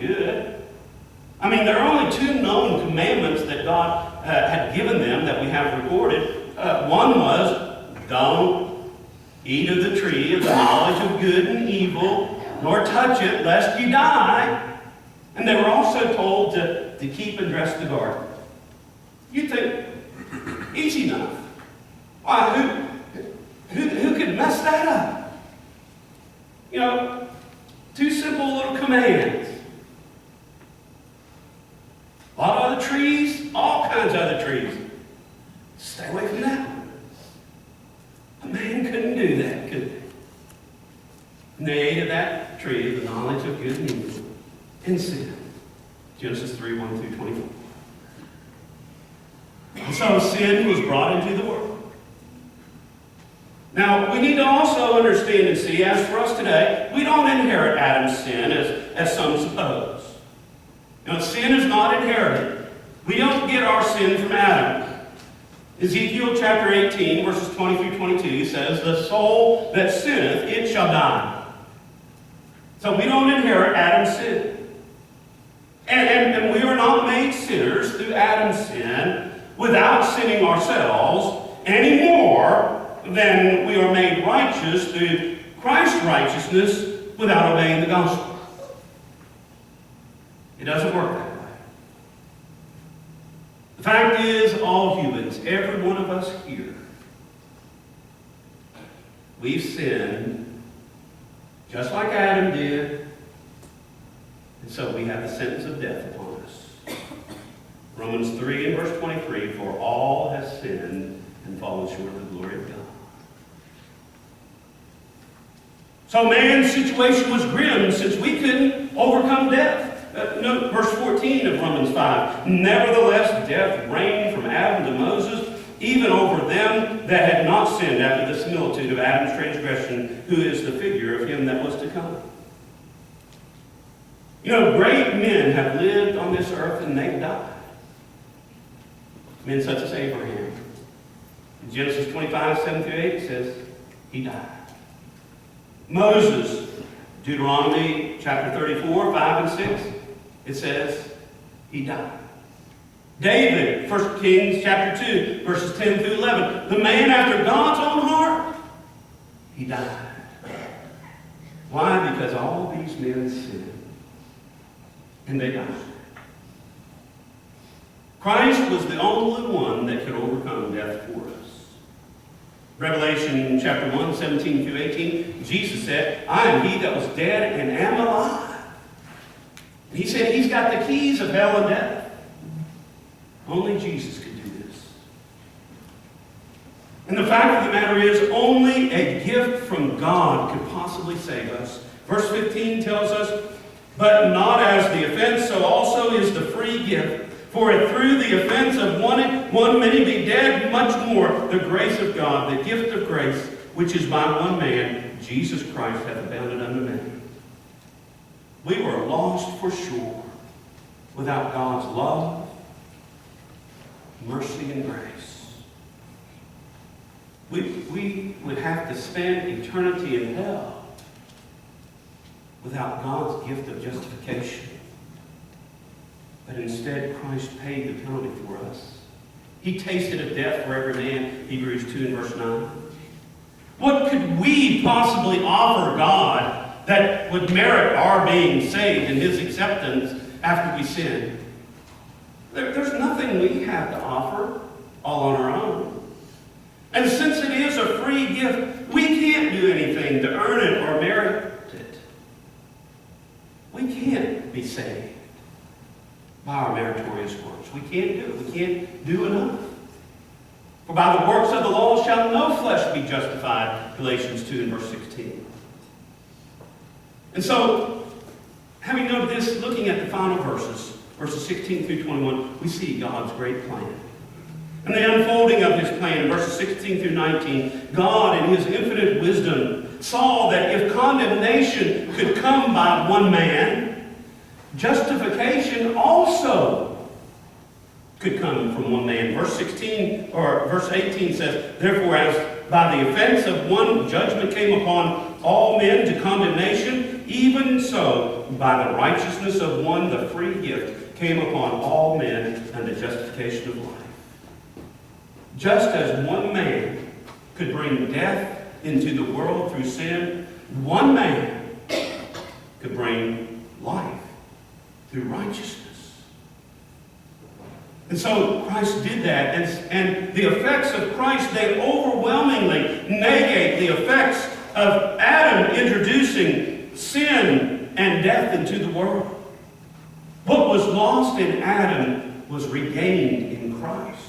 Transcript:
good. I mean, there are only two known commandments that God had given them that we have recorded. One was, don't eat of the tree of the knowledge of good and evil, nor touch it, lest you die. And they were also told to keep and dress the garden. You think, easy enough. Why, who could mess that up? You know, two simple little commands. A lot of other trees, all kinds of other trees. Stay away from that one. A man couldn't do that, could they? And they ate of that tree, the knowledge of good and evil, and sin. Genesis 3, 1 through 24. And so sin was brought into the world. Now, we need to also understand and see, as for us today, we don't inherit Adam's sin as some suppose. Now, sin is not inherited. We don't get our sin from Adam. Ezekiel chapter 18, verses 20 through 22 says, the soul that sinneth, it shall die. So we don't inherit Adam's sin. And we are not made sinners through Adam's sin without sinning ourselves any more than we are made righteous through Christ's righteousness without obeying the gospel. It doesn't work that way. The fact is, all humans, every one of us here, we've sinned just like Adam did, and so we have the sentence of death upon us. Romans 3 and verse 23, for all have sinned and fallen short of the glory of God. So man's situation was grim since we couldn't overcome death. Note verse 14 of Romans 5. Nevertheless, death reigned from Adam to Moses, even over them that had not sinned after the similitude of Adam's transgression, who is the figure of him that was to come. You know, great men have lived on this earth and they've died. Men such as Abraham. In Genesis 25, 7 through 8, it says, he died. Moses, Deuteronomy chapter 34, 5 and 6, it says, he died. David, 1 Kings chapter 2, verses 10 through 11, the man after God's own heart, he died. Why? Because all these men sinned. And they died. Christ was the only one that could overcome death for us. Revelation chapter 1, 17 through 18, Jesus said, I am he that was dead and am alive. He said he's got the keys of hell and death. Only Jesus could do this. And the fact of the matter is, only a gift from God could possibly save us. Verse 15 tells us, but not as the offense, so also is the free gift. For if through the offense of one many be dead, much more the grace of God, the gift of grace, which is by one man, Jesus Christ, hath abounded unto many. We were lost for sure without God's love, mercy, and grace. We would have to spend eternity in hell without God's gift of justification. But instead, Christ paid the penalty for us. He tasted of death for every man, Hebrews 2 and verse 9. What could we possibly offer God that would merit our being saved and his acceptance after we sin? There's nothing we have to offer all on our own. And since it is a free gift, we can't do anything to earn it or merit it. We can't be saved by our meritorious works. We can't do it. We can't do enough. For by the works of the law shall no flesh be justified, Galatians 2 and verse 16. And so, having noted this, looking at the final verses 16 through 21, we see God's great plan. And the unfolding of his plan in verses 16 through 19, God in his infinite wisdom saw that if condemnation could come by one man, justification also could come from one man. Verse 18 says, therefore, as by the offense of one judgment came upon all men to condemnation, even so, by the righteousness of one, the free gift came upon all men unto justification of life. Just as one man could bring death into the world through sin, one man could bring life through righteousness. And so Christ did that, and the effects of Christ, they overwhelmingly negate the effects of Adam introducing sin and death into the world. What was lost in Adam was regained in Christ.